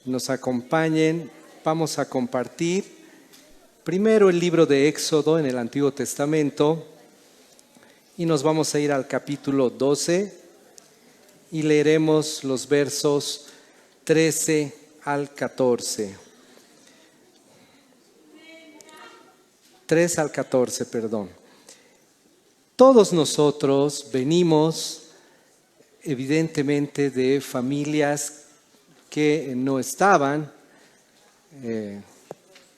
Nos acompañen. Vamos a compartir primero el libro de Éxodo en el Antiguo Testamento y nos vamos a ir al capítulo 12 y leeremos los versos 13 al 14. 3 al 14, perdón. Todos nosotros venimos evidentemente de familias que no estaban en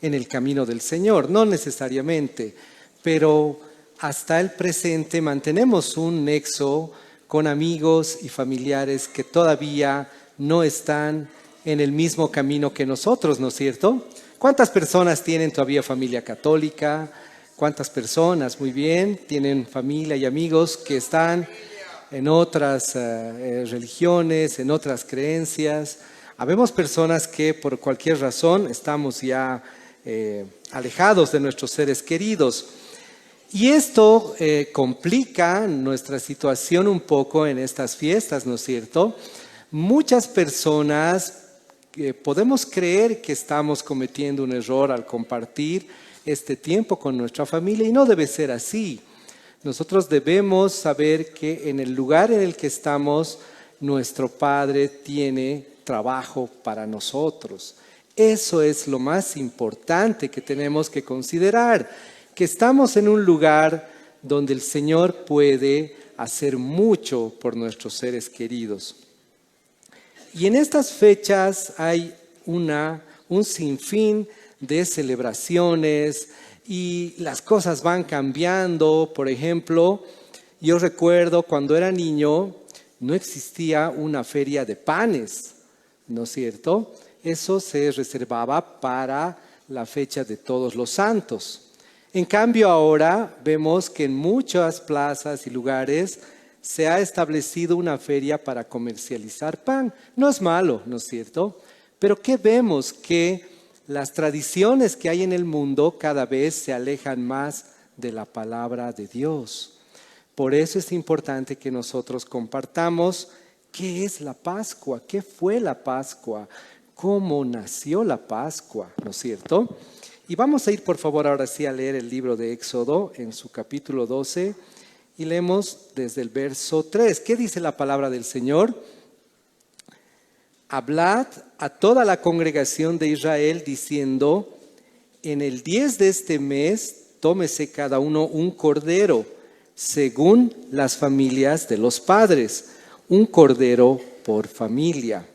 el camino del Señor, no necesariamente, pero hasta el presente mantenemos un nexo con amigos y familiares que todavía no están en el mismo camino que nosotros, ¿no es cierto? ¿Cuántas personas tienen todavía familia católica? ¿Cuántas personas, muy bien, tienen familia y amigos que están en otras religiones, en otras creencias? Habemos personas que por cualquier razón estamos ya alejados de nuestros seres queridos. Y esto complica nuestra situación un poco en estas fiestas, ¿no es cierto? Muchas personas podemos creer que estamos cometiendo un error al compartir este tiempo con nuestra familia y no debe ser así. Nosotros debemos saber que en el lugar en el que estamos, nuestro Padre tiene trabajo para nosotros. Eso es lo más importante que tenemos que considerar, que estamos en un lugar donde el Señor puede hacer mucho por nuestros seres queridos. Y en estas fechas hay un sinfín de celebraciones y las cosas van cambiando. Por ejemplo, yo recuerdo cuando era niño no existía una feria de panes, ¿no es cierto? Eso se reservaba para la fecha de Todos los Santos. En cambio ahora vemos que en muchas plazas y lugares se ha establecido una feria para comercializar pan. No es malo, ¿no es cierto? Pero ¿qué vemos? Que las tradiciones que hay en el mundo cada vez se alejan más de la palabra de Dios. Por eso es importante que nosotros compartamos qué es la Pascua, qué fue la Pascua, cómo nació la Pascua, ¿no es cierto? Y vamos a ir por favor ahora sí a leer el libro de Éxodo en su capítulo 12 y leemos desde el verso 3. ¿Qué dice la palabra del Señor? Hablad a toda la congregación de Israel diciendo, en el 10 de este mes tómese cada uno un cordero, según las familias de los padres, un cordero por familia.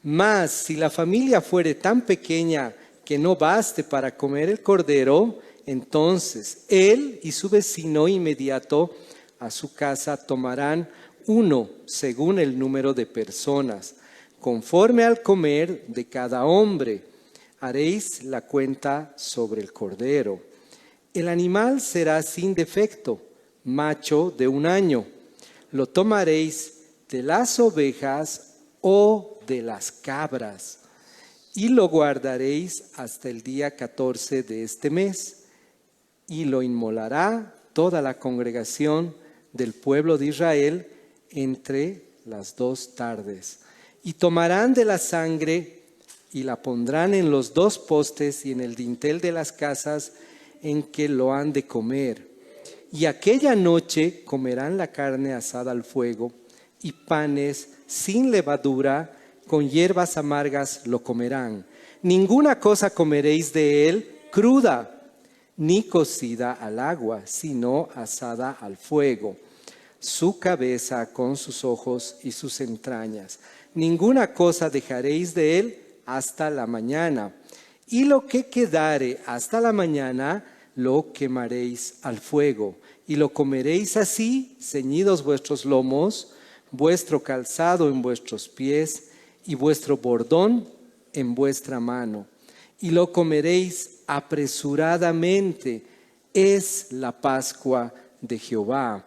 Mas si la familia fuere tan pequeña que no baste para comer el cordero, entonces él y su vecino inmediato a su casa tomarán uno según el número de personas. Conforme al comer de cada hombre, haréis la cuenta sobre el cordero. El animal será sin defecto, macho de 1 año. Lo tomaréis de las ovejas o de las cabras, y lo guardaréis hasta el día 14 de este mes, y lo inmolará toda la congregación del pueblo de Israel entre las 2 tardes. Y tomarán de la sangre y la pondrán en los 2 postes y en el dintel de las casas en que lo han de comer. Y aquella noche comerán la carne asada al fuego y panes sin levadura, con hierbas amargas lo comerán. Ninguna cosa comeréis de él cruda, ni cocida al agua, sino asada al fuego. Su cabeza con sus ojos y sus entrañas. Ninguna cosa dejaréis de él hasta la mañana. Y lo que quedare hasta la mañana, lo quemaréis al fuego. Y lo comeréis así, ceñidos vuestros lomos, vuestro calzado en vuestros pies y vuestro bordón en vuestra mano. Y lo comeréis apresuradamente. Es la Pascua de Jehová.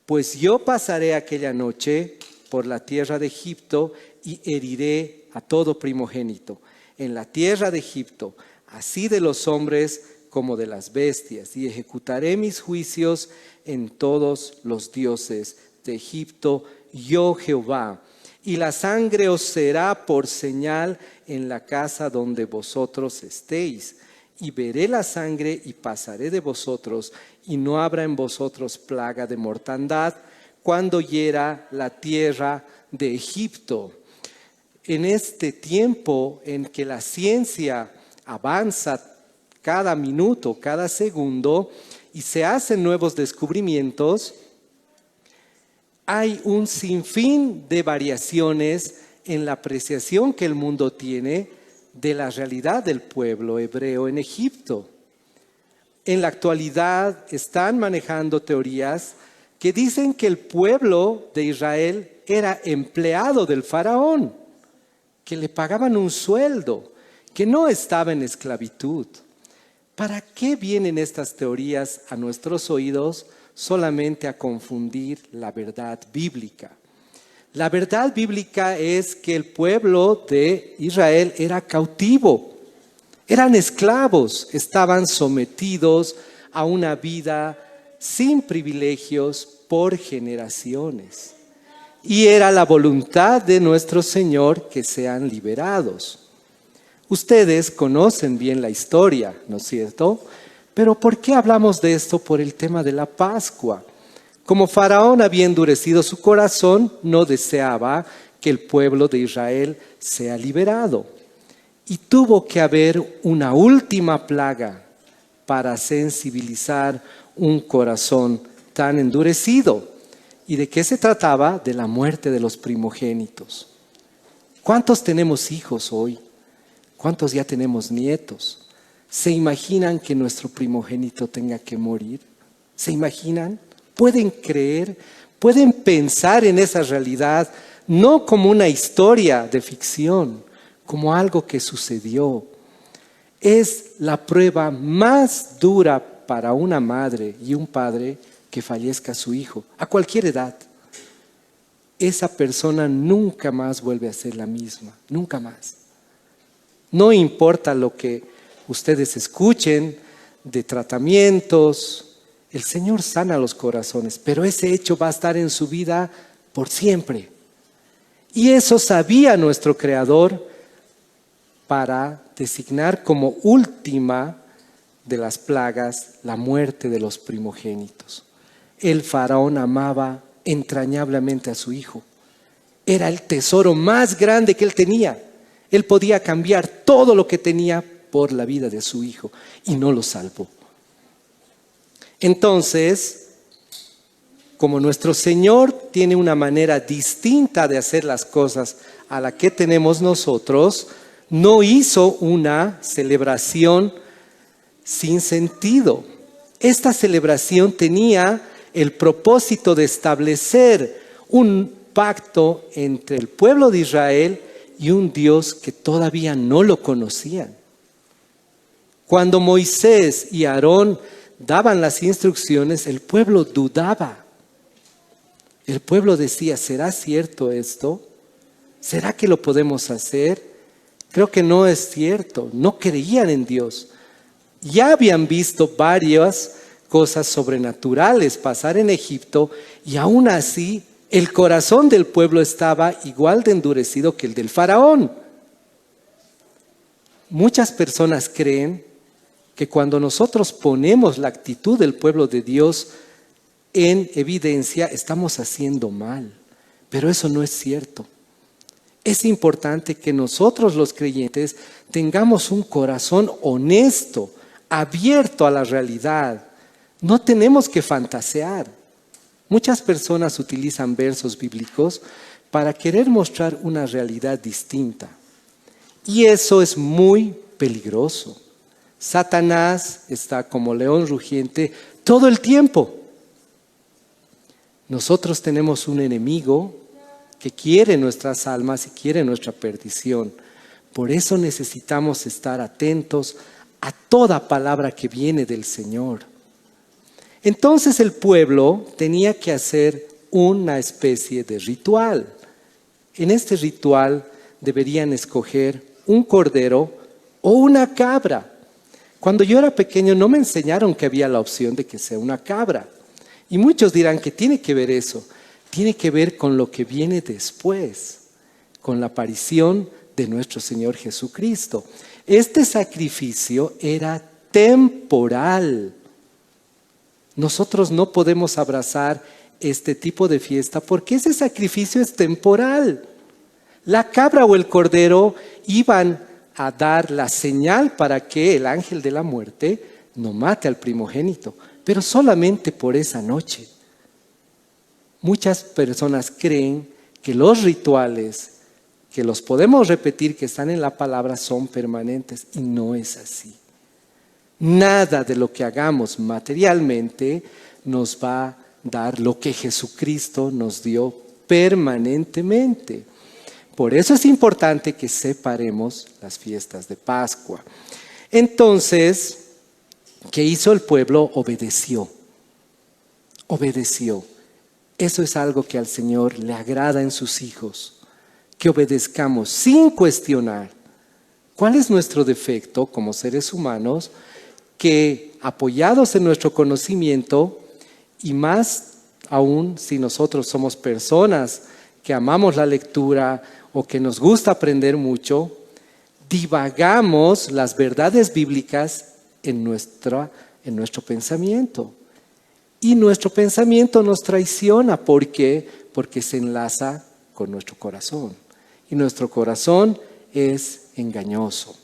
Pues yo pasaré aquella noche por la tierra de Egipto y heriré a todo primogénito en la tierra de Egipto, así de los hombres como de las bestias, y ejecutaré mis juicios en todos los dioses de Egipto, yo Jehová. y la sangre os será por señal en la casa donde vosotros estéis. Y veré la sangre y pasaré de vosotros, y no habrá en vosotros plaga de mortandad cuando hiera la tierra de Egipto. En este tiempo en que la ciencia avanza cada minuto, cada segundo, y se hacen nuevos descubrimientos, hay un sinfín de variaciones en la apreciación que el mundo tiene de la realidad del pueblo hebreo en Egipto. En la actualidad están manejando teorías que dicen que el pueblo de Israel era empleado del faraón, que le pagaban un sueldo, que no estaba en esclavitud. ¿Para qué vienen estas teorías a nuestros oídos? Solamente a confundir la verdad bíblica. La verdad bíblica es que el pueblo de Israel era cautivo, eran esclavos, estaban sometidos a una vida sin privilegios por generaciones. Y era la voluntad de nuestro Señor que sean liberados. Ustedes conocen bien la historia, ¿no es cierto? Pero ¿por qué hablamos de esto? Por el tema de la Pascua. Como Faraón había endurecido su corazón, no deseaba que el pueblo de Israel sea liberado. Y tuvo que haber una última plaga para sensibilizar un corazón tan endurecido. ¿Y de qué se trataba? De la muerte de los primogénitos. ¿Cuántos tenemos hijos hoy? ¿Cuántos ya tenemos nietos? ¿Se imaginan que nuestro primogénito tenga que morir? ¿Se imaginan? ¿Pueden creer? ¿Pueden pensar en esa realidad? No como una historia de ficción, como algo que sucedió. Es la prueba más dura para una madre y un padre que fallezca su hijo, a cualquier edad. Esa persona nunca más vuelve a ser la misma, nunca más. No importa lo que ustedes escuchen de tratamientos, el Señor sana los corazones, pero ese hecho va a estar en su vida por siempre. Y eso sabía nuestro Creador para designar como última de las plagas la muerte de los primogénitos. El faraón amaba entrañablemente a su hijo. Era el tesoro más grande que él tenía. Él podía cambiar todo lo que tenía por la vida de su hijo y no lo salvó. Entonces, como nuestro Señor tiene una manera distinta de hacer las cosas a la que tenemos nosotros, no hizo una celebración sin sentido. Esta celebración tenía el propósito de establecer un pacto entre el pueblo de Israel y un Dios que todavía no lo conocían. Cuando Moisés y Aarón daban las instrucciones, el pueblo dudaba. El pueblo decía, ¿será cierto esto? ¿Será que lo podemos hacer? Creo que no es cierto. No creían en Dios. Ya habían visto varias cosas sobrenaturales pasar en Egipto y aún así el corazón del pueblo estaba igual de endurecido que el del faraón. Muchas personas creen que cuando nosotros ponemos la actitud del pueblo de Dios en evidencia, estamos haciendo mal. Pero eso no es cierto. Es importante que nosotros los creyentes tengamos un corazón honesto, abierto a la realidad. No tenemos que fantasear. Muchas personas utilizan versos bíblicos para querer mostrar una realidad distinta. Y eso es muy peligroso. Satanás está como león rugiente todo el tiempo. Nosotros tenemos un enemigo que quiere nuestras almas y quiere nuestra perdición. Por eso necesitamos estar atentos a toda palabra que viene del Señor. Entonces el pueblo tenía que hacer una especie de ritual. En este ritual deberían escoger un cordero o una cabra. Cuando yo era pequeño no me enseñaron que había la opción de que sea una cabra. Y muchos dirán que tiene que ver eso. Tiene que ver con lo que viene después. con la aparición de nuestro Señor Jesucristo. Este sacrificio era temporal. Nosotros no podemos abrazar este tipo de fiesta porque ese sacrificio es temporal. La cabra o el cordero iban a dar la señal para que el ángel de la muerte no mate al primogénito, pero solamente por esa noche. Muchas personas creen que los rituales, que los podemos repetir, que están en la palabra, son permanentes, y no es así. Nada de lo que hagamos materialmente nos va a dar lo que Jesucristo nos dio permanentemente. Por eso es importante que separemos las fiestas de Pascua. Entonces, ¿qué hizo el pueblo? Obedeció. Obedeció. Eso es algo que al Señor le agrada en sus hijos, que obedezcamos sin cuestionar. ¿Cuál es nuestro defecto como seres humanos? Que apoyados en nuestro conocimiento, y más aún si nosotros somos personas que amamos la lectura o que nos gusta aprender mucho, divagamos las verdades bíblicas en nuestro pensamiento. Y nuestro pensamiento nos traiciona. ¿Por qué? Porque se enlaza con nuestro corazón. Y nuestro corazón es engañoso.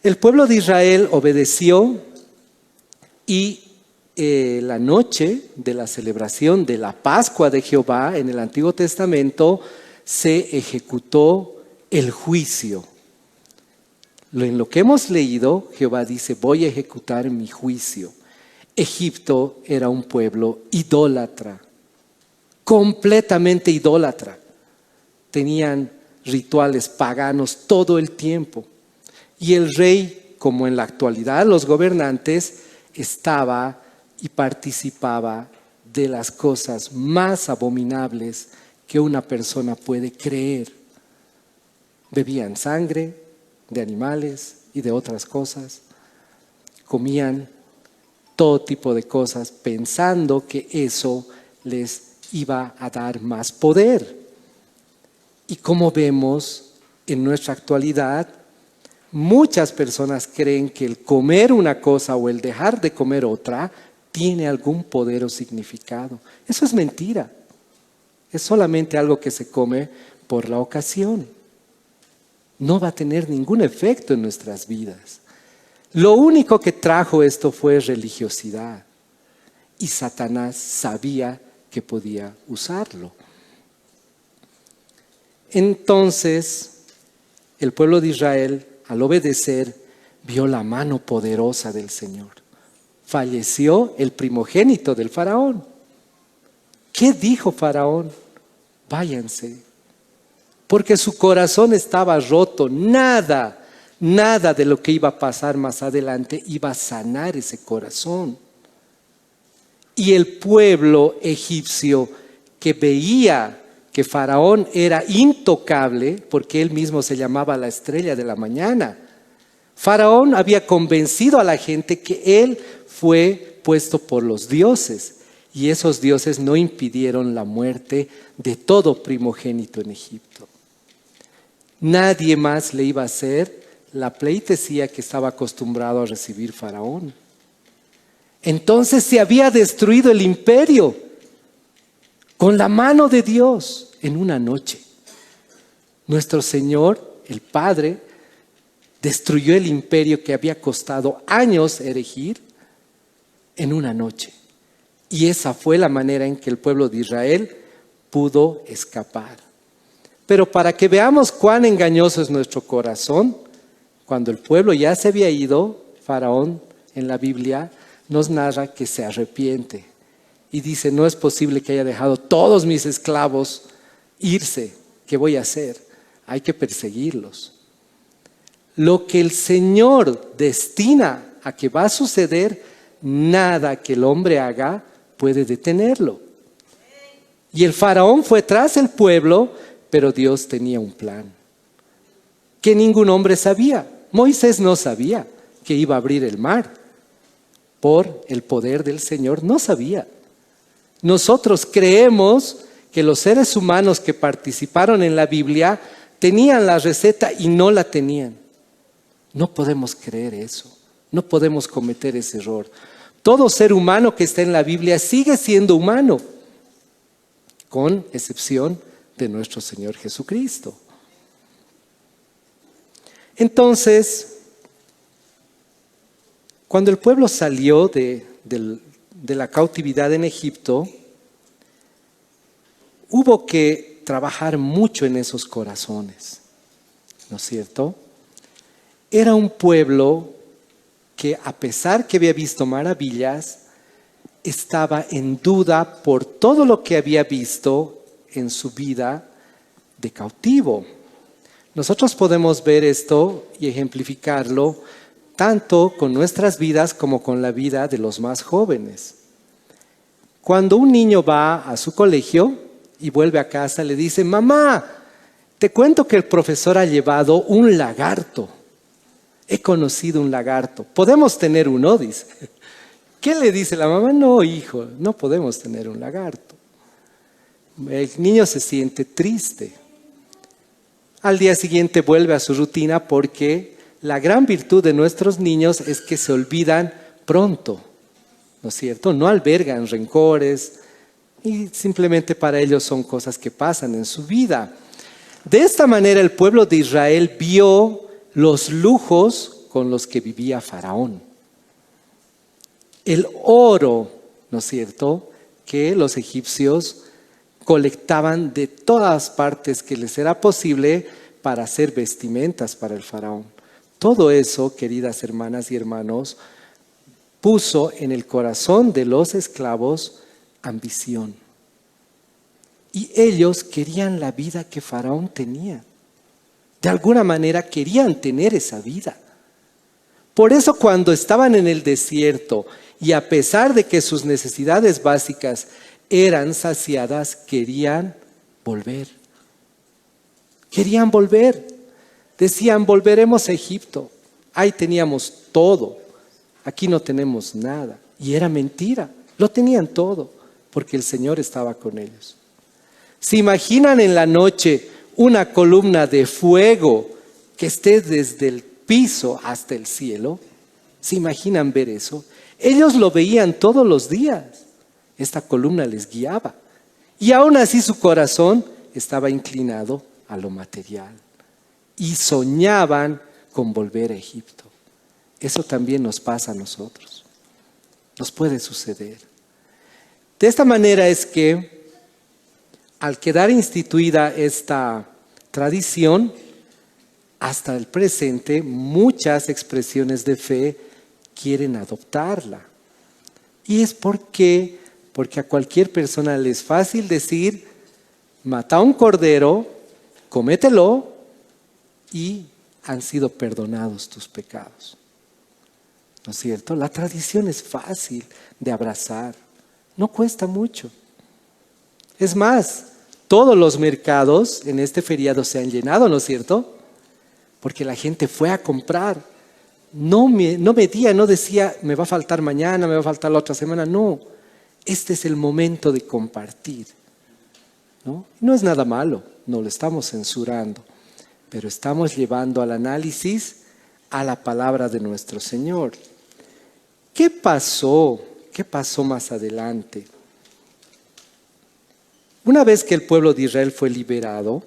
El pueblo de Israel obedeció y la noche de la celebración de la Pascua de Jehová en el Antiguo Testamento se ejecutó el juicio. En lo que hemos leído, Jehová dice, voy a ejecutar mi juicio. Egipto era un pueblo idólatra, completamente idólatra. Tenían rituales paganos todo el tiempo. Y el rey, como en la actualidad los gobernantes, estaba y participaba de las cosas más abominables que una persona puede creer. Bebían sangre de animales y de otras cosas. Comían todo tipo de cosas pensando que eso les iba a dar más poder. Y como vemos en nuestra actualidad, muchas personas creen que el comer una cosa o el dejar de comer otra tiene algún poder o significado. Eso es mentira. Es solamente algo que se come por la ocasión. No va a tener ningún efecto en nuestras vidas. Lo único que trajo esto fue religiosidad. Y Satanás sabía que podía usarlo. Entonces, el pueblo de Israel, al obedecer, vio la mano poderosa del Señor. Falleció el primogénito del faraón. ¿Qué dijo Faraón? Váyanse. Porque su corazón estaba roto. Nada de lo que iba a pasar más adelante iba a sanar ese corazón. Y el pueblo egipcio, que veía que Faraón era intocable, porque él mismo se llamaba la estrella de la mañana. Faraón había convencido a la gente que él fue puesto por los dioses, y esos dioses no impidieron la muerte de todo primogénito en Egipto. Nadie más le iba a hacer la pleitesía que estaba acostumbrado a recibir Faraón. Entonces se había destruido el imperio con la mano de Dios en una noche. Nuestro Señor, el Padre, destruyó el imperio que había costado años erigir en una noche. Y esa fue la manera en que el pueblo de Israel pudo escapar. Pero para que veamos cuán engañoso es nuestro corazón, cuando el pueblo ya se había ido, Faraón en la Biblia nos narra que se arrepiente. Y dice, no es posible que haya dejado todos mis esclavos irse. ¿Qué voy a hacer? Hay que perseguirlos. Lo que el Señor destina a que va a suceder, nada que el hombre haga puede detenerlo. Y el faraón fue tras el pueblo, pero Dios tenía un plan que ningún hombre sabía. Moisés no sabía que iba a abrir el mar. Por el poder del Señor no sabía. Nosotros creemos que los seres humanos que participaron en la Biblia tenían la receta y no la tenían. No podemos creer eso, no podemos cometer ese error. Todo ser humano que está en la Biblia sigue siendo humano, con excepción de nuestro Señor Jesucristo. Entonces, cuando el pueblo salió de la cautividad en Egipto, hubo que trabajar mucho en esos corazones, ¿no es cierto? Era un pueblo que, a pesar que había visto maravillas, estaba en duda por todo lo que había visto en su vida de cautivo. Nosotros podemos ver esto y ejemplificarlo tanto con nuestras vidas como con la vida de los más jóvenes. Cuando un niño va a su colegio y vuelve a casa, le dice: mamá, te cuento que el profesor ha llevado un lagarto. He conocido un lagarto. ¿Podemos tener uno?, dice. ¿Qué le dice la mamá? No, hijo, no podemos tener un lagarto. El niño se siente triste. Al día siguiente vuelve a su rutina, porque la gran virtud de nuestros niños es que se olvidan pronto, ¿no es cierto? No albergan rencores y simplemente para ellos son cosas que pasan en su vida. De esta manera el pueblo de Israel vio los lujos con los que vivía Faraón. El oro, ¿no es cierto?, que los egipcios colectaban de todas partes que les era posible para hacer vestimentas para el faraón. Todo eso, queridas hermanas y hermanos, puso en el corazón de los esclavos ambición. Y ellos querían la vida que Faraón tenía. De alguna manera querían tener esa vida. Por eso, cuando estaban en el desierto y a pesar de que sus necesidades básicas eran saciadas, querían volver. Querían volver. Decían: volveremos a Egipto. Ahí teníamos todo. Aquí no tenemos nada. Y era mentira. Lo tenían todo, porque el Señor estaba con ellos. ¿Se imaginan en la noche una columna de fuego que esté desde el piso hasta el cielo? ¿Se imaginan ver eso? Ellos lo veían todos los días. Esta columna les guiaba. Y aún así su corazón estaba inclinado a lo material. Y soñaban con volver a Egipto. Eso también nos pasa a nosotros. Nos puede suceder. De esta manera es que, al quedar instituida esta tradición, hasta el presente muchas expresiones de fe quieren adoptarla. Y es porque a cualquier persona le es fácil decir: mata un cordero, comételo y han sido perdonados tus pecados. ¿No es cierto? La tradición es fácil de abrazar, no cuesta mucho. Es más, todos los mercados en este feriado se han llenado, ¿no es cierto? Porque la gente fue a comprar. No medía, no decía: me va a faltar mañana, me va a faltar la otra semana. No, este es el momento de compartir. No es nada malo, no lo estamos censurando, pero estamos llevando al análisis a la palabra de nuestro Señor. ¿Qué pasó? ¿Qué pasó más adelante? Una vez que el pueblo de Israel fue liberado,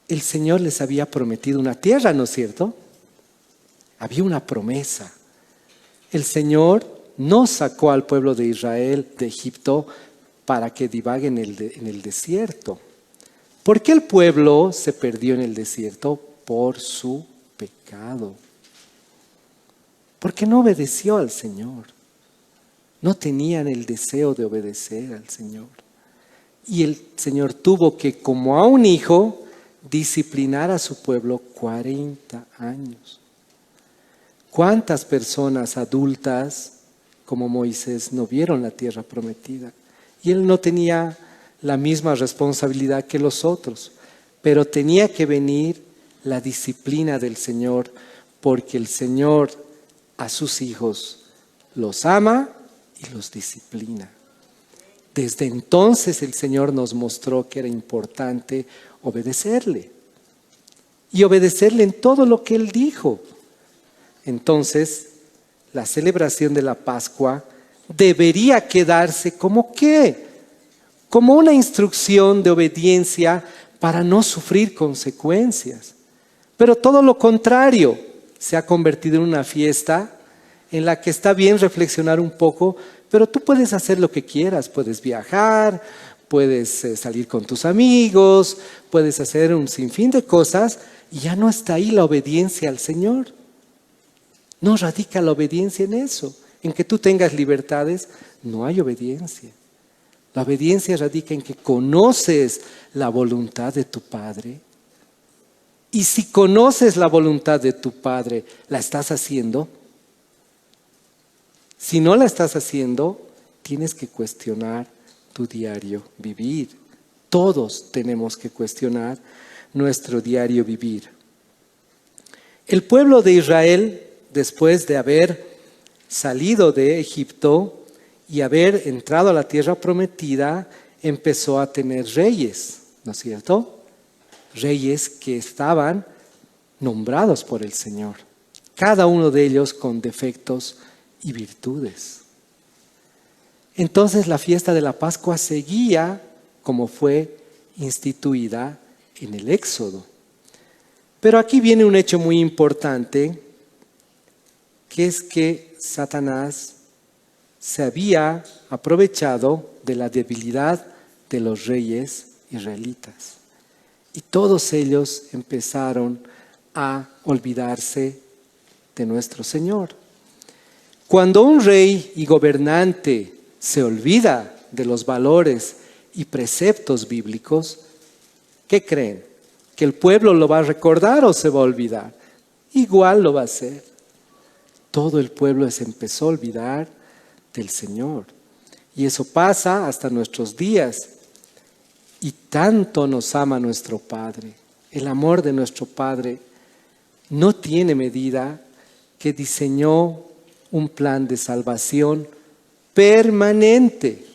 el Señor les había prometido una tierra, ¿no es cierto? Había una promesa. El Señor no sacó al pueblo de Israel de Egipto para que divague en el desierto. ¿Por qué el pueblo se perdió en el desierto? Por su pecado. Porque no obedeció al Señor. No tenían el deseo de obedecer al Señor. Y el Señor tuvo que, como a un hijo, disciplinar a su pueblo 40 años. ¿Cuántas personas adultas como Moisés no vieron la tierra prometida? Y él no tenía la misma responsabilidad que los otros, pero tenía que venir la disciplina del Señor, porque el Señor a sus hijos los ama y los disciplina. Desde entonces el Señor nos mostró que era importante obedecerle. Y obedecerle en todo lo que Él dijo. Entonces, la celebración de la Pascua debería quedarse como ¿qué? Como una instrucción de obediencia para no sufrir consecuencias. Pero todo lo contrario, se ha convertido en una fiesta en la que está bien reflexionar un poco, pero tú puedes hacer lo que quieras, puedes viajar, puedes salir con tus amigos, puedes hacer un sinfín de cosas y ya no está ahí la obediencia al Señor. No radica la obediencia en eso, en que tú tengas libertades, no hay obediencia. La obediencia radica en que conoces la voluntad de tu Padre. Y si conoces la voluntad de tu Padre, ¿la estás haciendo? Si no la estás haciendo, tienes que cuestionar tu diario vivir. Todos tenemos que cuestionar nuestro diario vivir. El pueblo de Israel, después de haber salido de Egipto y haber entrado a la tierra prometida, empezó a tener reyes, ¿no es cierto? Reyes que estaban nombrados por el Señor, cada uno de ellos con defectos y virtudes. Entonces la fiesta de la Pascua seguía como fue instituida en el Éxodo. Pero aquí viene un hecho muy importante, que es que Satanás se había aprovechado de la debilidad de los reyes israelitas. Y todos ellos empezaron a olvidarse de nuestro Señor. Cuando un rey y gobernante se olvida de los valores y preceptos bíblicos, ¿qué creen? ¿Que el pueblo lo va a recordar o se va a olvidar? Igual lo va a hacer. Todo el pueblo se empezó a olvidar del Señor. Y eso pasa hasta nuestros días. Y tanto nos ama nuestro Padre. El amor de nuestro Padre no tiene medida, que diseñó un plan de salvación permanente.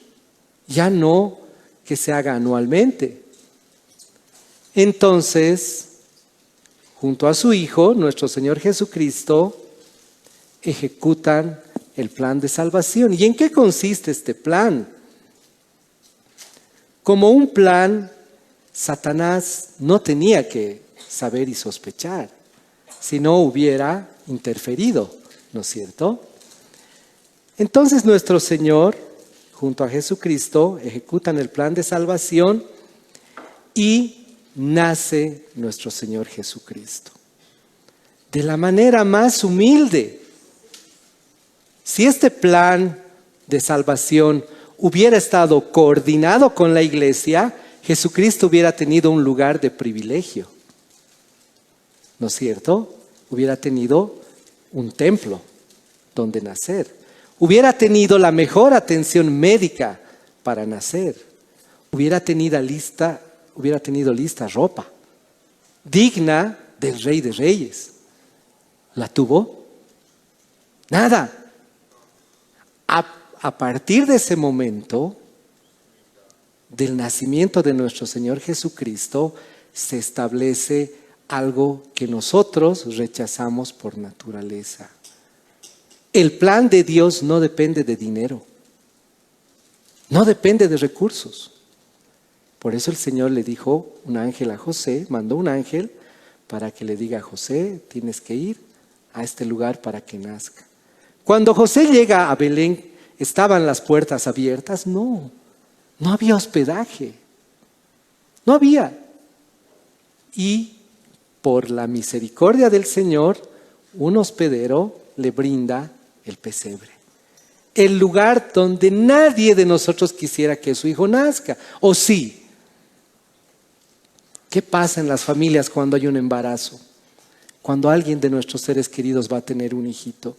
Ya no que se haga anualmente. Entonces, junto a su Hijo, nuestro Señor Jesucristo, ejecutan el plan de salvación. ¿Y en qué consiste este plan? Como un plan, Satanás no tenía que saber y sospechar, si no hubiera interferido, ¿no es cierto? Entonces nuestro Señor, junto a Jesucristo, ejecutan el plan de salvación y nace nuestro Señor Jesucristo. De la manera más humilde. Si este plan de salvación hubiera estado coordinado con la iglesia, Jesucristo hubiera tenido un lugar de privilegio. ¿No es cierto? Hubiera tenido un templo donde nacer. Hubiera tenido la mejor atención médica para nacer. Hubiera tenido lista ropa digna del Rey de Reyes. ¿La tuvo? Nada. A partir de ese momento, del nacimiento de nuestro Señor Jesucristo, se establece algo que nosotros rechazamos por naturaleza. El plan de Dios no depende de dinero, no depende de recursos. Por eso el Señor le dijo un ángel a José, mandó un ángel para que le diga a José, tienes que ir a este lugar para que nazca. Cuando José llega a Belén, ¿estaban las puertas abiertas? No había hospedaje, no había. Y por la misericordia del Señor, un hospedero le brinda el pesebre. El lugar donde nadie de nosotros quisiera que su hijo nazca. ¿O sí? ¿Qué pasa en las familias cuando hay un embarazo? Cuando alguien de nuestros seres queridos va a tener un hijito.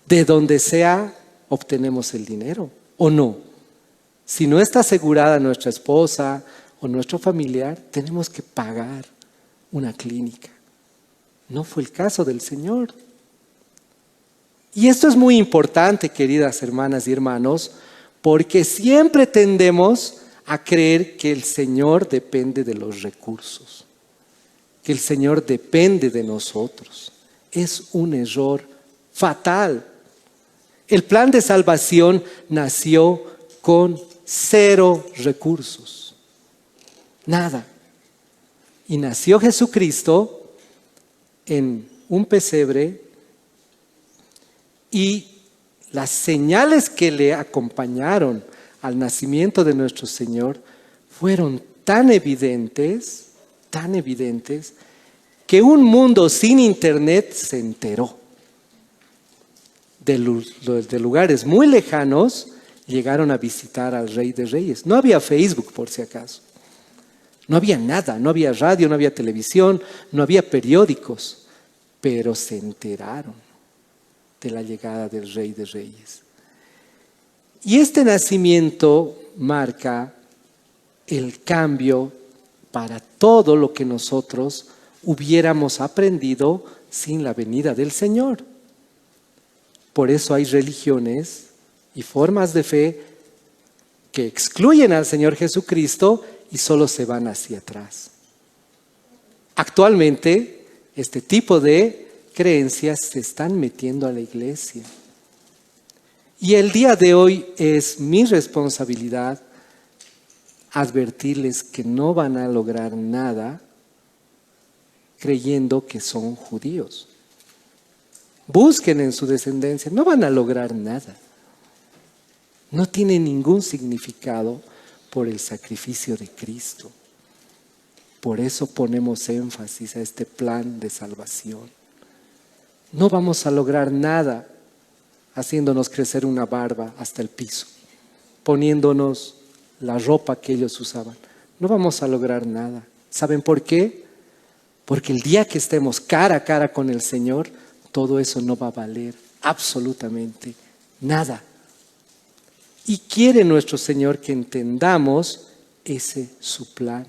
De donde sea, obtenemos el dinero, ¿o no? Si no está asegurada nuestra esposa o nuestro familiar, tenemos que pagar una clínica. No fue el caso del Señor. Y esto es muy importante, queridas hermanas y hermanos, Porque siempre tendemos a creer que el Señor depende de los recursos, que el Señor depende de nosotros. Es un error fatal. El plan de salvación nació con 0 recursos. Nada. Y nació Jesucristo en un pesebre y las señales que le acompañaron al nacimiento de nuestro Señor fueron tan evidentes, que un mundo sin internet se enteró. De lugares muy lejanos llegaron a visitar al Rey de Reyes. No había Facebook, por si acaso. No había nada, no había radio, no había televisión, no había periódicos, pero se enteraron de la llegada del Rey de Reyes. Y este nacimiento marca el cambio para todo lo que nosotros hubiéramos aprendido sin la venida del Señor. Por eso hay religiones y formas de fe que excluyen al Señor Jesucristo y solo se van hacia atrás. Actualmente, este tipo de creencias se están metiendo a la iglesia. Y el día de hoy es mi responsabilidad advertirles que no van a lograr nada creyendo que son judíos. Busquen en su descendencia, no van a lograr nada. No tiene ningún significado por el sacrificio de Cristo. Por eso ponemos énfasis a este plan de salvación. No vamos a lograr nada haciéndonos crecer una barba hasta el piso, poniéndonos la ropa que ellos usaban. No vamos a lograr nada. ¿Saben por qué? Porque el día que estemos cara a cara con el Señor, todo eso no va a valer absolutamente nada. Y quiere nuestro Señor que entendamos ese su plan.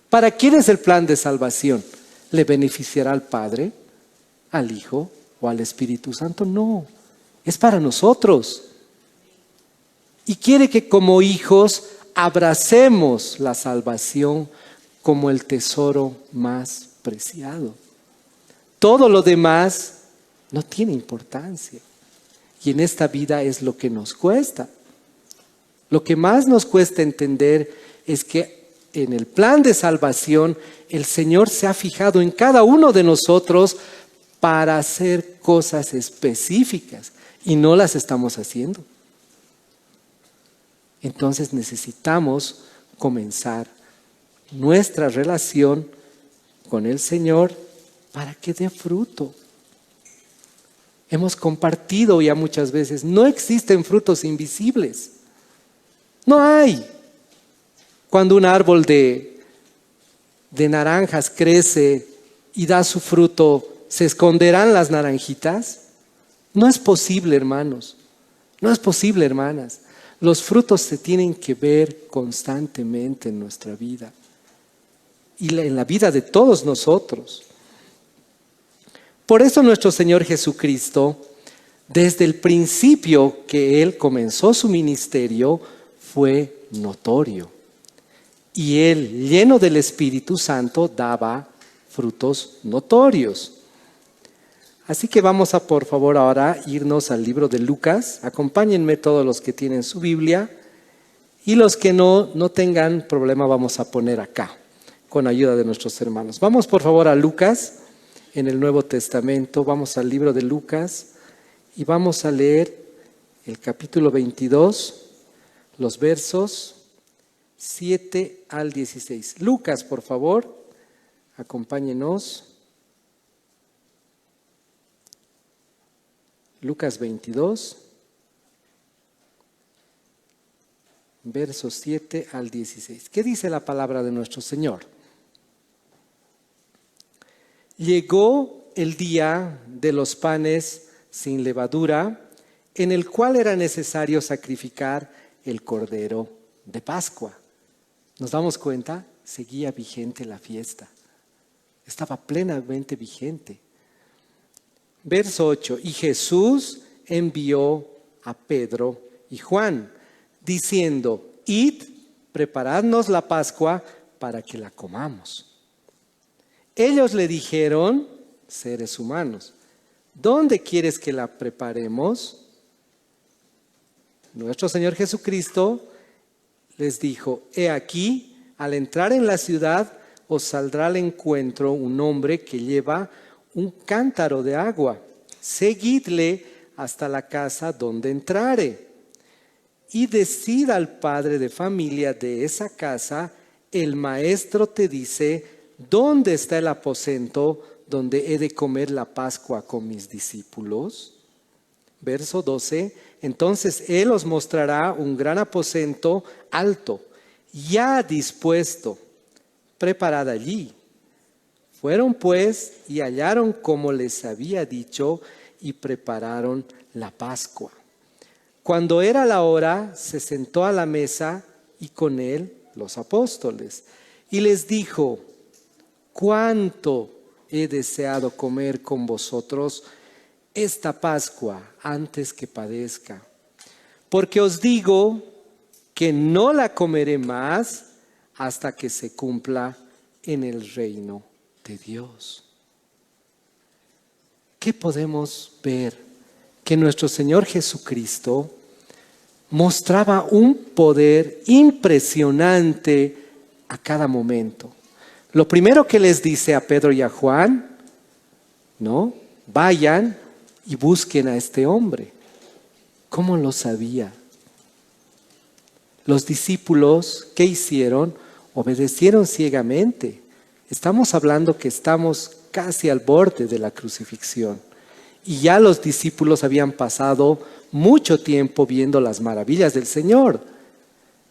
¿Para quién es el plan de salvación? ¿Le beneficiará al Padre, al Hijo o al Espíritu Santo? No, es para nosotros. Y quiere que como hijos abracemos la salvación como el tesoro más preciado. Todo lo demás no tiene importancia. Y en esta vida es lo que nos cuesta. Lo que más nos cuesta entender es que en el plan de salvación el Señor se ha fijado en cada uno de nosotros para hacer cosas específicas y no las estamos haciendo. Entonces necesitamos comenzar nuestra relación con el Señor para que dé fruto. Hemos compartido ya muchas veces, no existen frutos invisibles. No hay. Cuando un árbol de naranjas crece y da su fruto, ¿se esconderán las naranjitas? No es posible, hermanos. No es posible, hermanas. Los frutos se tienen que ver constantemente en nuestra vida y en la vida de todos nosotros. Por eso nuestro Señor Jesucristo, desde el principio que Él comenzó su ministerio, fue notorio. Y Él, lleno del Espíritu Santo, daba frutos notorios. Así que vamos a, por favor, ahora irnos al libro de Lucas. Acompáñenme todos los que tienen su Biblia. Y los que no tengan problema, vamos a poner acá, con ayuda de nuestros hermanos. Vamos, por favor, a Lucas, en el Nuevo Testamento. Vamos al libro de Lucas y vamos a leer el capítulo 22, los versos 7 al 16. Lucas, por favor, acompáñenos. Lucas 22, versos 7 al 16. ¿Qué dice la palabra de nuestro Señor? Llegó el día de los panes sin levadura, en el cual era necesario sacrificar el cordero de Pascua. ¿Nos damos cuenta? Seguía vigente la fiesta. Estaba plenamente vigente. Verso 8. Y Jesús envió a Pedro y Juan, diciendo: id, preparadnos la Pascua para que la comamos. Ellos le dijeron, seres humanos: ¿dónde quieres que la preparemos? Nuestro Señor Jesucristo les dijo: he aquí, al entrar en la ciudad, os saldrá al encuentro un hombre que lleva un cántaro de agua. Seguidle hasta la casa donde entrare. Y decid al padre de familia de esa casa: el maestro te dice, ¿dónde está el aposento donde he de comer la Pascua con mis discípulos? Verso 12, entonces él os mostrará un gran aposento alto, ya dispuesto, preparad allí. Fueron pues y hallaron como les había dicho y prepararon la Pascua. Cuando era la hora, se sentó a la mesa y con él los apóstoles. Y les dijo: cuánto he deseado comer con vosotros esta Pascua antes que padezca. Porque os digo que no la comeré más hasta que se cumpla en el reino de Dios. ¿Qué podemos ver? Que nuestro Señor Jesucristo mostraba un poder impresionante a cada momento. Lo primero que les dice a Pedro y a Juan, ¿no? Vayan y busquen a este hombre. ¿Cómo lo sabía? Los discípulos, ¿qué hicieron? Obedecieron ciegamente. Estamos hablando que estamos casi al borde de la crucifixión. Y ya los discípulos habían pasado mucho tiempo viendo las maravillas del Señor.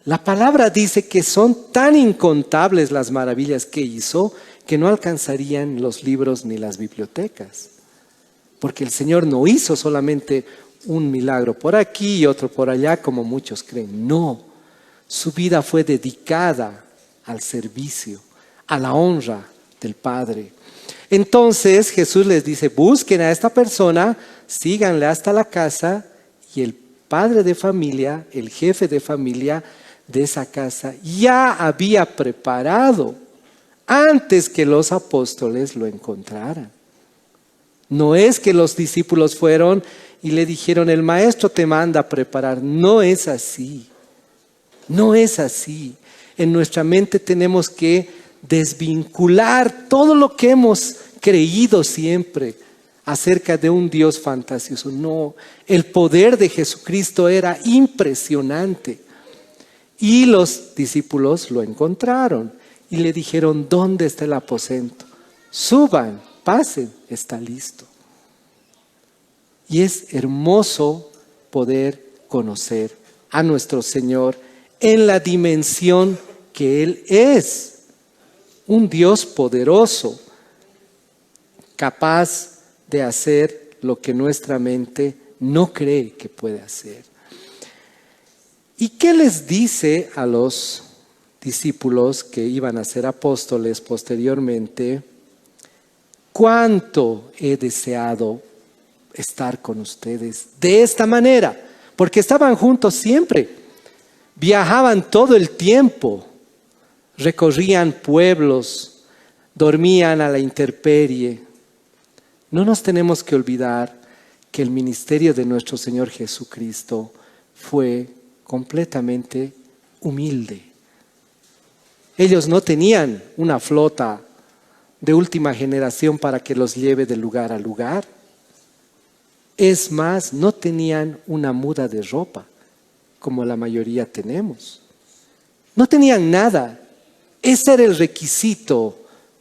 La palabra dice que son tan incontables las maravillas que hizo que no alcanzarían los libros ni las bibliotecas. Porque el Señor no hizo solamente un milagro por aquí y otro por allá como muchos creen. No, su vida fue dedicada al servicio, a la honra del Padre. Entonces Jesús les dice: busquen a esta persona, síganle hasta la casa, y el padre de familia, el jefe de familia de esa casa, ya había preparado antes que los apóstoles lo encontraran. No es que los discípulos fueron y le dijeron: el maestro te manda a preparar. No es así. No es así. En nuestra mente tenemos que desvincular todo lo que hemos creído siempre acerca de un Dios fantasioso. No, el poder de Jesucristo era impresionante. Y los discípulos lo encontraron y le dijeron: ¿dónde está el aposento? Suban, pasen, está listo. Y es hermoso poder conocer a nuestro Señor en la dimensión que Él es. Un Dios poderoso, capaz de hacer lo que nuestra mente no cree que puede hacer. ¿Y qué les dice a los discípulos que iban a ser apóstoles posteriormente? Cuánto he deseado estar con ustedes de esta manera, porque estaban juntos siempre, viajaban todo el tiempo, recorrían pueblos, dormían a la intemperie. No nos tenemos que olvidar que el ministerio de nuestro Señor Jesucristo fue completamente humilde. Ellos no tenían una flota de última generación para que los lleve de lugar a lugar. Es más, no tenían una muda de ropa, como la mayoría tenemos. No tenían nada. Ese era el requisito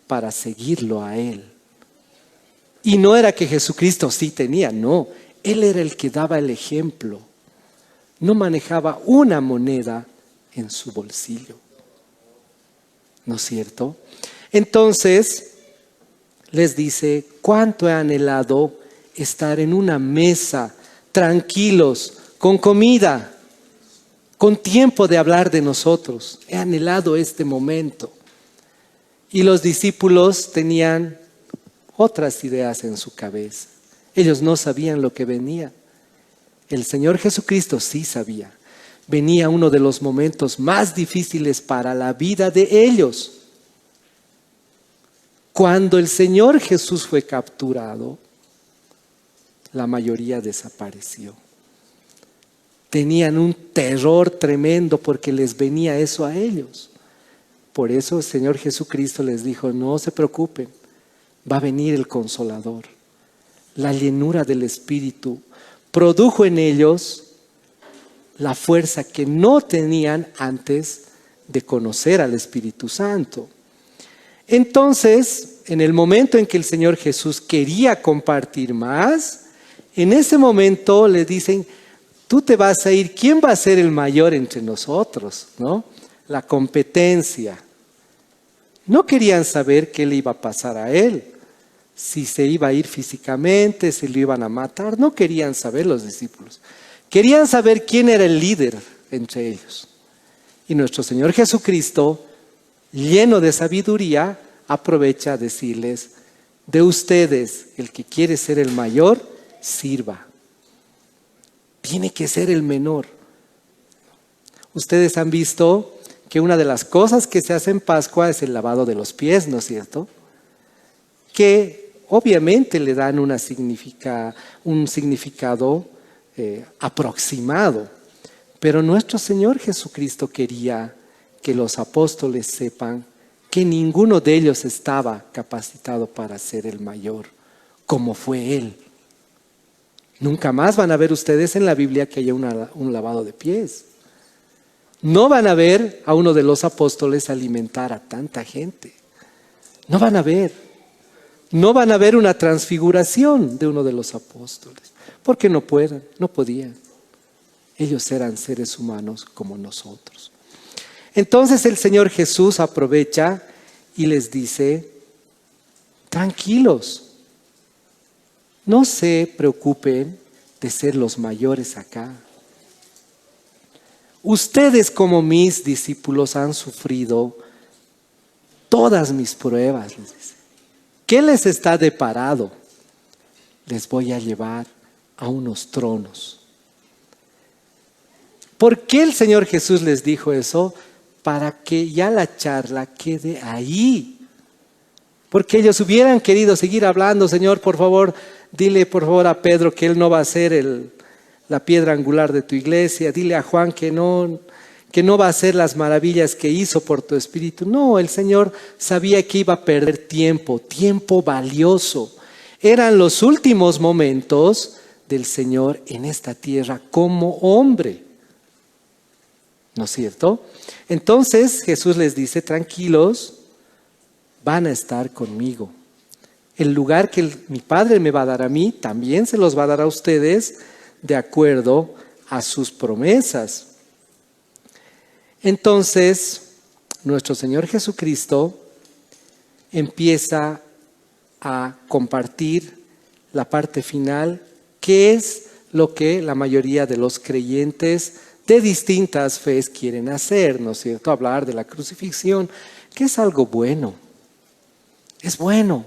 para seguirlo a Él. Y no era que Jesucristo sí tenía, no. Él era el que daba el ejemplo. No manejaba una moneda en su bolsillo. ¿No es cierto? Entonces, les dice: cuánto he anhelado estar en una mesa, tranquilos, con comida, con tiempo de hablar de nosotros. He anhelado este momento. Y los discípulos tenían otras ideas en su cabeza. Ellos no sabían lo que venía. El Señor Jesucristo sí sabía. venía uno de los momentos más difíciles para la vida de ellos. Cuando el Señor Jesús fue capturado, la mayoría desapareció. Tenían un terror tremendo porque les venía eso a ellos. Por eso el Señor Jesucristo les dijo, no se preocupen, va a venir el Consolador. La llenura del Espíritu produjo en ellos la fuerza que no tenían antes de conocer al Espíritu Santo. Entonces, en el momento en que el Señor Jesús quería compartir más, en ese momento le dicen, tú te vas a ir, ¿quién va a ser el mayor entre nosotros? ¿No? La competencia. No querían saber qué le iba a pasar a él, si se iba a ir físicamente, si lo iban a matar. No querían saber los discípulos. Querían saber quién era el líder entre ellos. Y nuestro Señor Jesucristo, lleno de sabiduría, aprovecha a decirles, de ustedes, el que quiere ser el mayor, sirva. Tiene que ser el menor. Ustedes han visto que una de las cosas que se hace en Pascua es el lavado de los pies, ¿no es cierto? Que obviamente le dan un significado aproximado. Pero nuestro Señor Jesucristo quería que los apóstoles sepan que ninguno de ellos estaba capacitado para ser el mayor, como fue Él. Nunca más van a ver ustedes en la Biblia que haya un lavado de pies. No van a ver a uno de los apóstoles alimentar a tanta gente. No van a ver. No van a ver una transfiguración de uno de los apóstoles. Porque no podían. Ellos eran seres humanos como nosotros. Entonces el Señor Jesús aprovecha y les dice, tranquilos, no se preocupen de ser los mayores acá. Ustedes como mis discípulos han sufrido todas mis pruebas, les dice. ¿Qué les está deparado? Les voy a llevar a unos tronos. ¿Por qué el Señor Jesús les dijo eso? Para que ya la charla quede ahí. Porque ellos hubieran querido seguir hablando, Señor, por favor, dile por favor a Pedro que él no va a ser la piedra angular de tu iglesia. Dile a Juan que no va a hacer las maravillas que hizo por tu espíritu. No, el Señor sabía que iba a perder tiempo valioso. Eran los últimos momentos del Señor en esta tierra como hombre. ¿No es cierto? Entonces Jesús les dice, tranquilos, van a estar conmigo. El lugar que mi Padre me va a dar a mí, también se los va a dar a ustedes de acuerdo a sus promesas. Entonces, nuestro Señor Jesucristo empieza a compartir la parte final, que es lo que la mayoría de los creyentes de distintas fees quieren hacer, ¿no es cierto? Hablar de la crucifixión, que es algo bueno. Es bueno.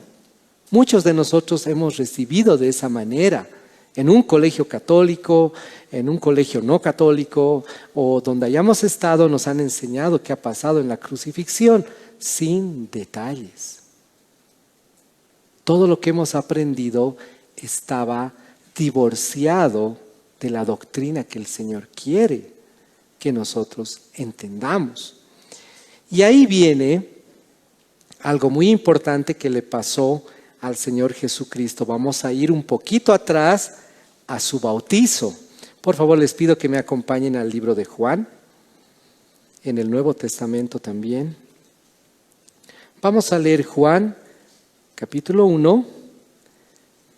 Muchos de nosotros hemos recibido de esa manera, en un colegio católico, en un colegio no católico, o donde hayamos estado, nos han enseñado qué ha pasado en la crucifixión, sin detalles. Todo lo que hemos aprendido estaba divorciado de la doctrina que el Señor quiere que nosotros entendamos. Y ahí viene algo muy importante que le pasó al Señor Jesucristo. Vamos a ir un poquito atrás a su bautizo. Por favor, les pido que me acompañen al libro de Juan, en el Nuevo Testamento también. Vamos a leer Juan, capítulo 1,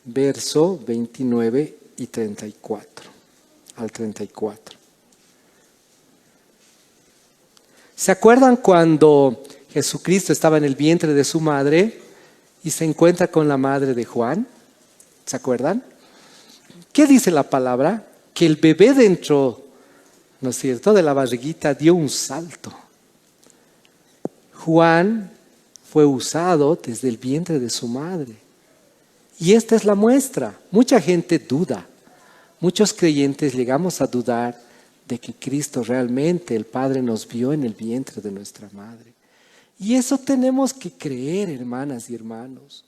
verso 29 y 34, al 34. ¿Se acuerdan cuando Jesucristo estaba en el vientre de su madre y se encuentra con la madre de Juan? ¿Se acuerdan? ¿Qué dice la palabra? Que el bebé dentro, ¿no es cierto?, de la barriguita dio un salto. Juan fue usado desde el vientre de su madre. Y esta es la muestra. Mucha gente duda. Muchos creyentes llegamos a dudar de que Cristo realmente, el Padre, nos vio en el vientre de nuestra madre. Y eso tenemos que creer, hermanas y hermanos.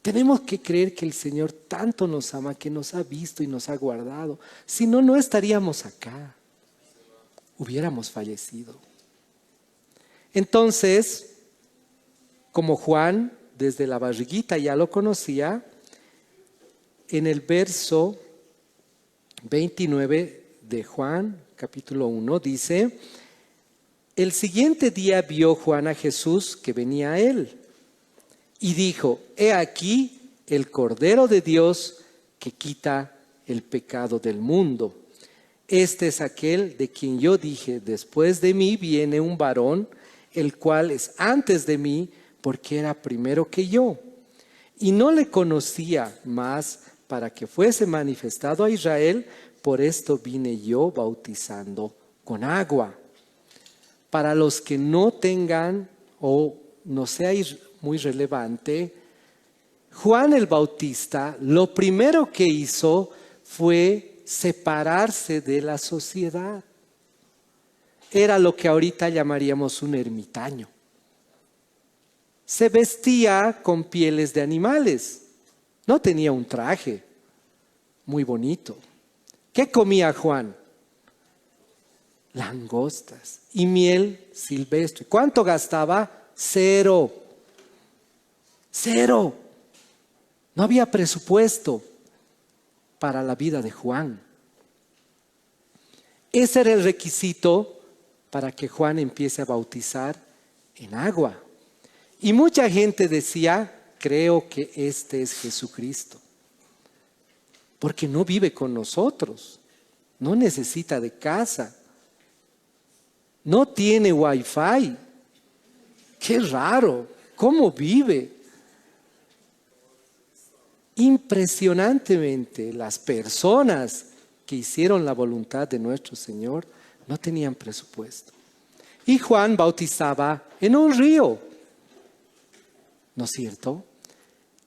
Tenemos que creer que el Señor tanto nos ama, que nos ha visto y nos ha guardado. Si no, no estaríamos acá. Hubiéramos fallecido. Entonces, como Juan desde la barriguita ya lo conocía, en el verso 29 de Juan, capítulo 1, dice: el siguiente día vio Juan a Jesús que venía a él y dijo: he aquí el Cordero de Dios que quita el pecado del mundo. Este es aquel de quien yo dije: después de mí viene un varón, el cual es antes de mí, porque era primero que yo. Y no le conocía más para que fuese manifestado a Israel, por esto vine yo bautizando con agua. Para los que no tengan o no sea muy relevante, Juan el Bautista lo primero que hizo fue separarse de la sociedad. Era lo que ahorita llamaríamos un ermitaño. Se vestía con pieles de animales. No tenía un traje muy bonito. ¿Qué comía Juan? Langostas y miel silvestre. ¿Cuánto gastaba? Cero. Cero. No había presupuesto para la vida de Juan. Ese era el requisito para que Juan empiece a bautizar en agua. Y mucha gente decía: creo que este es Jesucristo. Porque no vive con nosotros, no necesita de casa, no tiene wifi. Qué raro, ¿cómo vive? Impresionantemente, las personas que hicieron la voluntad de nuestro Señor no tenían presupuesto. Y Juan bautizaba en un río, ¿no es cierto?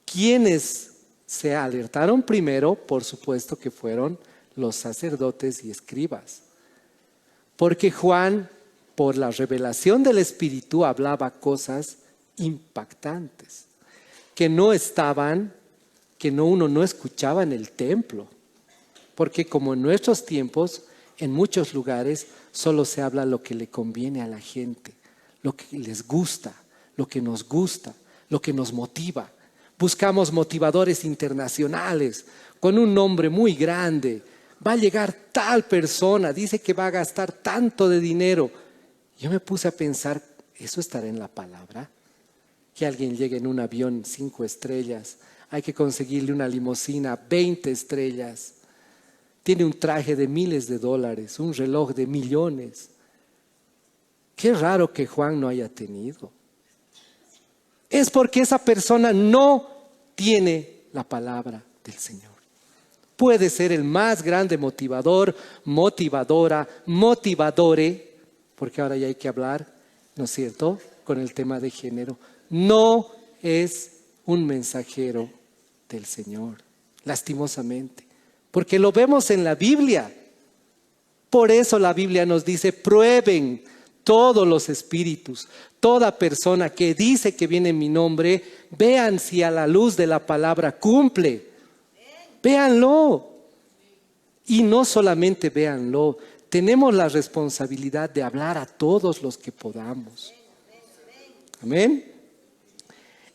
¿Quiénes se alertaron primero? Por supuesto que fueron los sacerdotes y escribas. Porque Juan, por la revelación del Espíritu, hablaba cosas impactantes que no estaban, uno no escuchaba en el templo. Porque como en nuestros tiempos, en muchos lugares solo se habla lo que le conviene a la gente, lo que les gusta, lo que nos gusta, lo que nos motiva. Buscamos motivadores internacionales con un nombre muy grande. Va a llegar tal persona, dice que va a gastar tanto de dinero. Yo me puse a pensar, ¿eso estará en la palabra? Que alguien llegue en un avión 5 estrellas, hay que conseguirle una limusina 20 estrellas. Tiene un traje de miles de dólares, un reloj de millones. Qué raro que Juan no haya tenido. Es porque esa persona no tiene la palabra del Señor. Puede ser el más grande motivador, motivadora, motivadore, porque ahora ya hay que hablar, ¿no es cierto?, con el tema de género. No es un mensajero del Señor, lastimosamente, porque lo vemos en la Biblia. Por eso la Biblia nos dice: prueben todos los espíritus, toda persona que dice que viene en mi nombre, vean si a la luz de la palabra cumple. Véanlo. Y no solamente véanlo, tenemos la responsabilidad de hablar a todos los que podamos. Amén.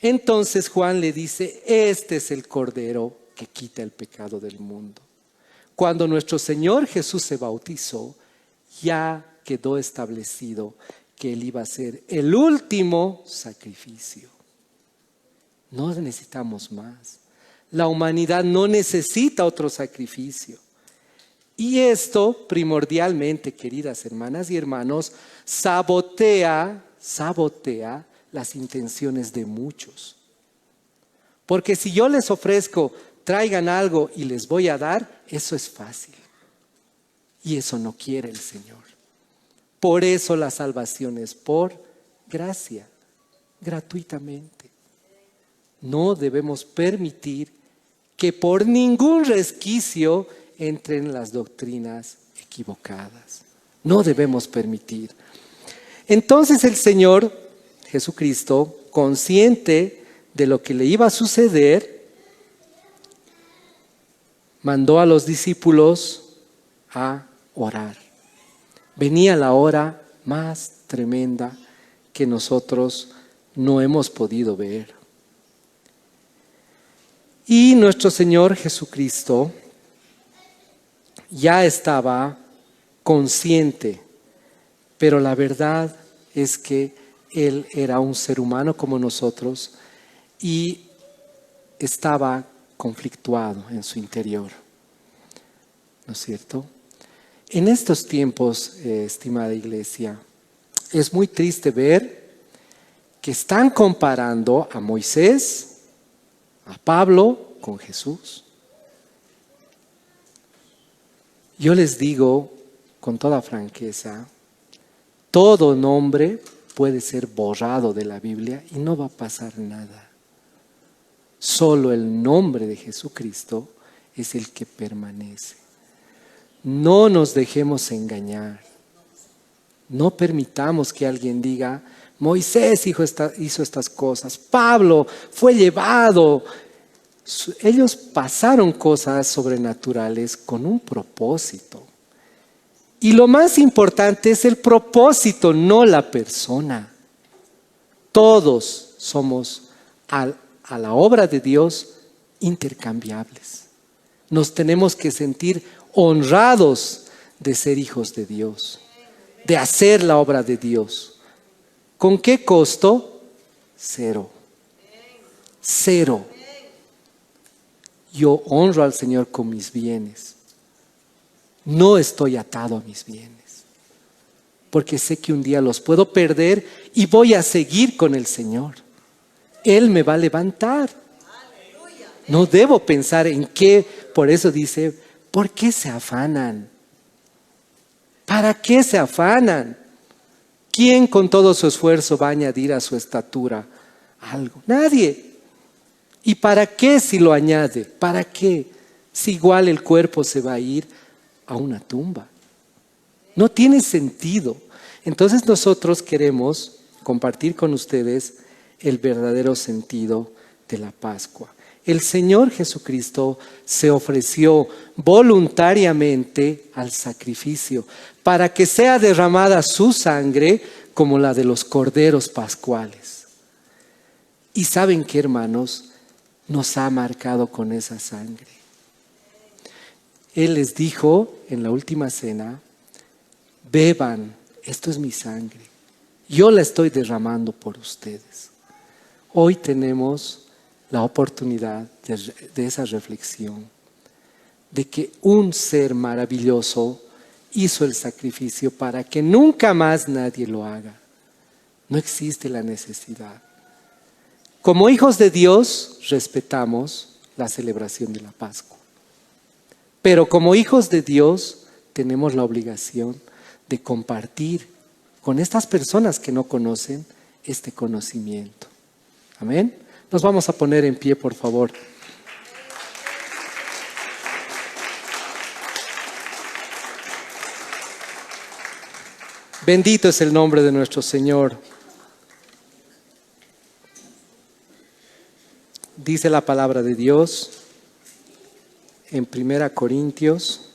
Entonces Juan le dice: este es el Cordero que quita el pecado del mundo. Cuando nuestro Señor Jesús se bautizó, ya quedó establecido que Él iba a ser el último sacrificio. No necesitamos más. La humanidad no necesita otro sacrificio. Y esto, primordialmente, queridas hermanas y hermanos, sabotea las intenciones de muchos. Porque si yo les ofrezco, traigan algo y les voy a dar, eso es fácil. Y eso no quiere el Señor. Por eso la salvación es por gracia, gratuitamente. No debemos permitir que por ningún resquicio entren las doctrinas equivocadas. No debemos permitir. Entonces el Señor Jesucristo, consciente de lo que le iba a suceder, mandó a los discípulos a orar. Venía la hora más tremenda que nosotros no hemos podido ver. Y nuestro Señor Jesucristo ya estaba consciente, pero la verdad es que Él era un ser humano como nosotros y estaba conflictuado en su interior, ¿no es cierto? En estos tiempos, estimada iglesia, es muy triste ver que están comparando a Moisés, a Pablo con Jesús. Yo les digo con toda franqueza, todo nombre puede ser borrado de la Biblia y no va a pasar nada. Solo el nombre de Jesucristo es el que permanece. No nos dejemos engañar. No permitamos que alguien diga, Moisés hizo estas cosas, Pablo fue llevado. Ellos pasaron cosas sobrenaturales con un propósito. Y lo más importante es el propósito, no la persona. Todos somos a la obra de Dios intercambiables. Nos tenemos que sentir honrados de ser hijos de Dios, de hacer la obra de Dios. ¿Con qué costo? Cero. Cero. Yo honro al Señor con mis bienes. No estoy atado a mis bienes, porque sé que un día los puedo perder y voy a seguir con el Señor. Él me va a levantar. No debo pensar en qué, por eso dice, ¿por qué se afanan? ¿Para qué se afanan? ¿Quién con todo su esfuerzo va a añadir a su estatura algo? Nadie. ¿Y para qué si lo añade? ¿Para qué? Si igual el cuerpo se va a ir a una tumba. No tiene sentido. Entonces nosotros queremos compartir con ustedes el verdadero sentido de la Pascua. El Señor Jesucristo se ofreció voluntariamente al sacrificio para que sea derramada su sangre como la de los corderos pascuales. Y ¿saben qué, hermanos? Nos ha marcado con esa sangre. Él les dijo en la última cena, beban, esto es mi sangre. Yo la estoy derramando por ustedes. Hoy tenemos la oportunidad de esa reflexión, de que un ser maravilloso hizo el sacrificio para que nunca más nadie lo haga. No existe la necesidad. Como hijos de Dios, respetamos la celebración de la Pascua. Pero como hijos de Dios, tenemos la obligación de compartir con estas personas que no conocen este conocimiento. Amén. Nos vamos a poner en pie, por favor. Bendito es el nombre de nuestro Señor. Dice la palabra de Dios en 1 Corintios,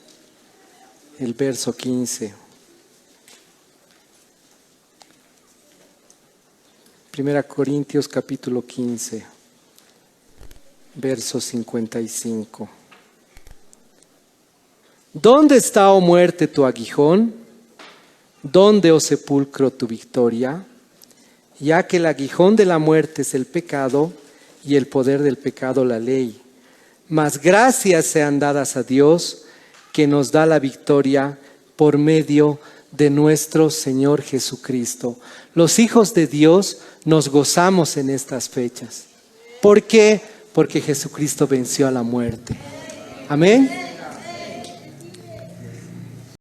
el verso 15. 1 Corintios capítulo 15, verso 55. ¿Dónde está, oh muerte, tu aguijón? ¿Dónde, oh sepulcro, tu victoria? Ya que el aguijón de la muerte es el pecado y el poder del pecado la ley. Mas gracias sean dadas a Dios que nos da la victoria por medio de nuestro Señor Jesucristo. Los hijos de Dios nos gozamos en estas fechas. ¿Por qué? Porque Jesucristo venció a la muerte. Amén.